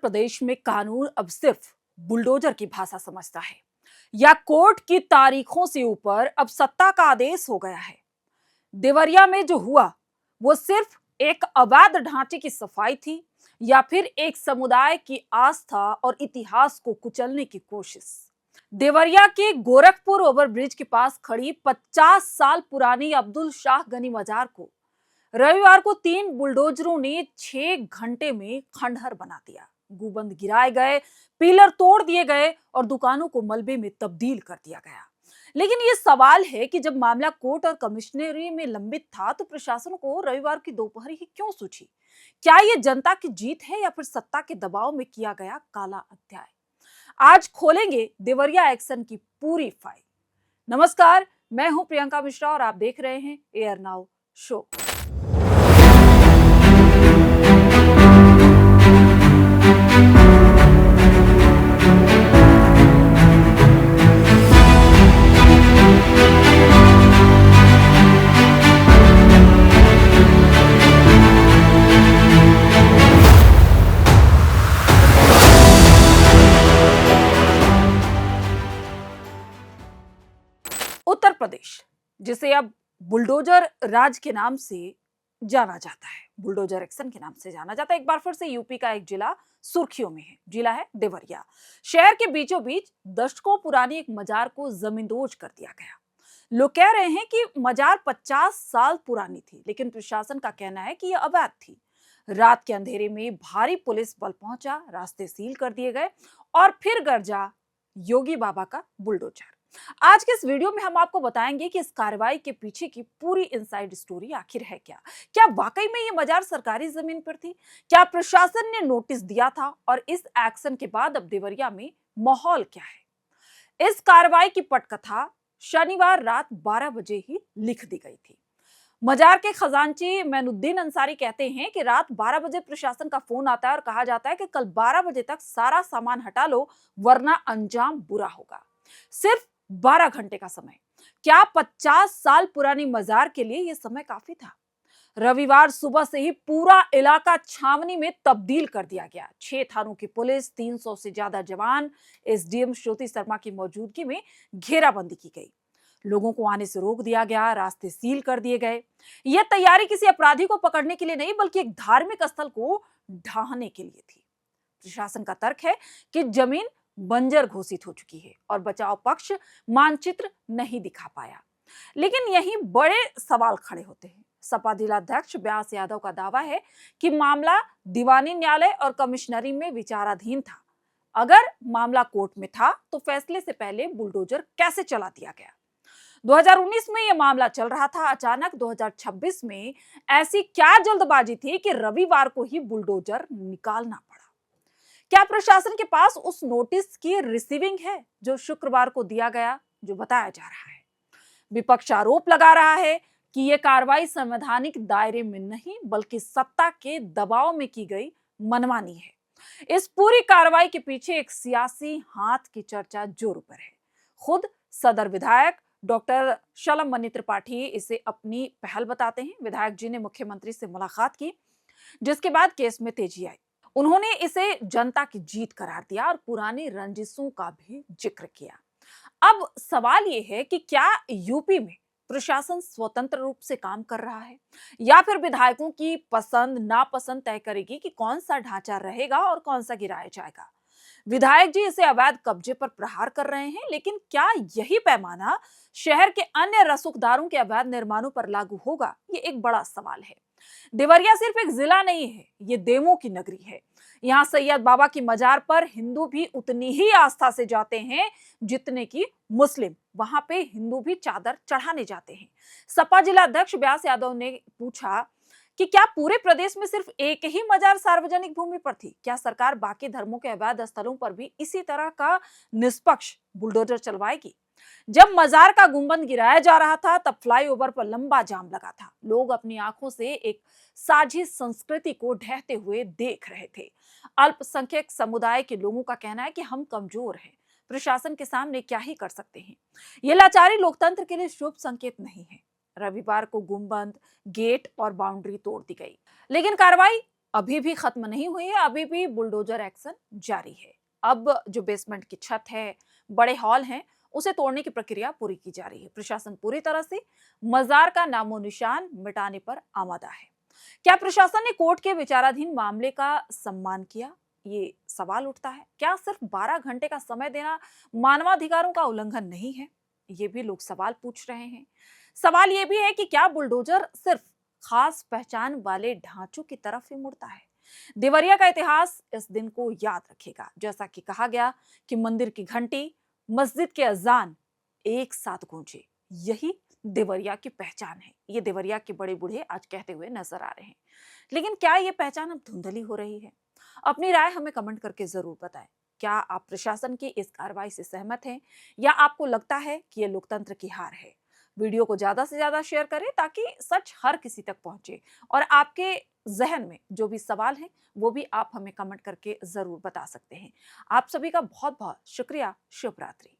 प्रदेश में कानून अब सिर्फ बुलडोजर की भाषा समझता है या कोर्ट की तारीखों से ऊपर अब सत्ता का आदेश हो गया है। देवरिया में जो हुआ वो सिर्फ एक अवैध ढांचे की सफाई थी या फिर एक समुदाय की आस्था और इतिहास को कुचलने की कोशिश। देवरिया के गोरखपुर ओवरब्रिज के पास खड़ी 50 साल पुरानी अब्दुल शाह गनी मजार को रविवार को 3 बुलडोजरों ने 6 घंटे में खंडहर बना दिया। गुंबद गिराए गए, पिलर तोड़ दिए गए और दुकानों को मलबे में तब्दील कर दिया गया। लेकिन ये सवाल है कि जब मामला कोर्ट और कमिश्नरी में लंबित था तो प्रशासन को रविवार की दोपहर ही क्यों सूझी? क्या ये जनता की जीत है या फिर सत्ता के दबाव में किया गया काला अध्याय? आज खोलेंगे देवरिया एक्शन की पूरी फाइल। नमस्कार, मैं हूं प्रियंका मिश्रा और आप देख रहे हैं air now show. Uttar Pradesh, जिसे अब बुलडोजर राज के नाम से जाना जाता है, बुलडोजर एक्शन के नाम से जाना जाता है, एक बार फिर से यूपी का एक जिला सुर्खियों में है। जिला है देवरिया। शहर के बीचों बीच दशकों पुरानी एक मजार को जमींदोज कर दिया गया। लोग कह रहे हैं कि मजार 50 साल पुरानी थी, लेकिन प्रशासन का कहना है कि यह अवैध थी। रात के अंधेरे में भारी पुलिस बल पहुंचा, रास्ते सील कर दिए गए और फिर गरजा योगी बाबा का बुलडोजर। आज के इस वीडियो में हम आपको बताएंगे कि इस कार्रवाई के पीछे की पूरी इनसाइड स्टोरी आखिर है क्या? क्या वाकई में ये मजार सरकारी जमीन पर थी? क्या प्रशासन ने नोटिस दिया था? और इस एक्शन के बाद अब देवरिया में माहौल क्या है? इस कार्रवाई की पटकथा शनिवार रात 12 बजे ही लिख दी गई थी। मजार के खजांची मैनुद्दीन अंसारी कहते हैं कि रात 12 बजे प्रशासन का फोन आता है और कहा जाता है कि कल 12 बजे तक सारा सामान हटा लो वरना अंजाम बुरा होगा। सिर्फ 12 घंटे का समय। क्या 50 साल पुरानी मजार के लिए यह समय काफी था? रविवार सुबह से ही पूरा इलाका छावनी में तब्दील कर दिया गया। 6 थानों की पुलिस, 300 से ज्यादा जवान, एसडीएम श्रुति शर्मा की मौजूदगी में घेराबंदी की गई। लोगों को आने से रोक दिया गया, रास्ते सील कर दिए गए। यह तैयारी किसी अपराधी को पकड़ने के लिए नहीं बल्कि एक धार्मिक स्थल को ढाहने के लिए थी। प्रशासन का तर्क है कि जमीन बंजर घोषित हो चुकी है और बचाव पक्ष मानचित्र नहीं दिखा पाया। लेकिन यहीं बड़े सवाल खड़े होते हैं। सपा जिलाध्यक्ष व्यास यादव का दावा है कि मामला दीवानी न्यायालय और कमिश्नरी में विचाराधीन था। अगर मामला कोर्ट में था तो फैसले से पहले बुलडोजर कैसे चला दिया गया? 2019 में यह मामला चल रहा था, अचानक 2026 में ऐसी क्या जल्दबाजी थी कि रविवार को ही बुलडोजर निकालना पड़ा? क्या प्रशासन के पास उस नोटिस की रिसीविंग है जो शुक्रवार को दिया गया, जो बताया जा रहा है? विपक्ष आरोप लगा रहा है कि यह कार्रवाई संवैधानिक दायरे में नहीं बल्कि सत्ता के दबाव में की गई मनमानी है। इस पूरी कार्रवाई के पीछे एक सियासी हाथ की चर्चा जोरों पर है। खुद सदर विधायक डॉक्टर शलम मनी त्रिपाठी इसे अपनी पहल बताते हैं। विधायक जी ने मुख्यमंत्री से मुलाकात की, जिसके बाद केस में तेजी आई। उन्होंने इसे जनता की जीत करार दिया और पुरानी रंजिशों का भी जिक्र किया। अब सवाल यह है कि क्या यूपी में प्रशासन स्वतंत्र रूप से काम कर रहा है या फिर विधायकों की पसंद नापसंद तय करेगी कि कौन सा ढांचा रहेगा और कौन सा गिराया जाएगा? विधायक जी इसे अवैध कब्जे पर प्रहार कर रहे हैं, लेकिन क्या यही पैमाना शहर के अन्य रसूखदारों के अवैध निर्माणों पर लागू होगा? ये एक बड़ा सवाल है। देवरिया सिर्फ एक जिला नहीं है, ये देवों की नगरी है। यहाँ सैयद बाबा की मजार पर हिंदू भी उतनी ही आस्था से जाते हैं जितने की मुस्लिम। वहां पे हिंदू भी चादर चढ़ाने जाते हैं। सपा जिला अध्यक्ष व्यास यादव ने पूछा कि क्या पूरे प्रदेश में सिर्फ एक ही मजार सार्वजनिक भूमि पर थी? क्या सरकार बाकी धर्मों के अवैध स्थलों पर भी इसी तरह का निष्पक्ष बुलडोजर चलवाएगी? जब मजार का गुंबद गिराया जा रहा था तब फ्लाईओवर पर लंबा जाम लगा था। लोग अपनी आंखों से एक साझी संस्कृति को ढहते हुए देख रहे थे। अल्पसंख्यक समुदाय के लोगों का कहना है कि हम कमजोर हैं, प्रशासन के सामने क्या ही कर सकते हैं। ये लाचारी लोकतंत्र के लिए शुभ संकेत नहीं है। रविवार को गुंबद, गेट और बाउंड्री तोड़ दी गई, लेकिन कार्रवाई अभी भी खत्म नहीं हुई है, अभी भी बुलडोजर एक्शन जारी है। अब जो बेसमेंट की छत है, बड़े हॉल हैं, उसे तोड़ने की प्रक्रिया पूरी की जा रही है। प्रशासन पूरी तरह से मजार का नामो निशान मिटाने पर आमादा है। क्या प्रशासन ने कोर्ट के विचाराधीन मामले का सम्मान किया? ये सवाल उठता है। क्या सिर्फ 12 घंटे का समय देना मानवाधिकारों का उल्लंघन नहीं है? ये भी लोग सवाल पूछ रहे हैं। सवाल ये भी है कि क्या बुलडोजर सिर्फ खास पहचान वाले ढांचों की तरफ ही मुड़ता है? देवरिया का इतिहास इस दिन को याद रखेगा। जैसा कि कहा गया कि मंदिर की घंटी, मस्जिद के अजान एक साथ गूंजे, यही देवरिया की पहचान है। ये देवरिया के बड़े बूढ़े आज कहते हुए नजर आ रहे हैं। लेकिन क्या ये पहचान अब धुंधली हो रही है? अपनी राय हमें कमेंट करके जरूर बताएं। क्या आप प्रशासन की इस कार्रवाई से सहमत हैं या आपको लगता है कि ये लोकतंत्र की हार है? वीडियो को ज्यादा से ज्यादा शेयर करें ताकि सच हर किसी तक पहुंचे। और आपके जहन में जो भी सवाल हैं वो भी आप हमें कमेंट करके जरूर बता सकते हैं। आप सभी का बहुत बहुत शुक्रिया। शुभ रात्रि।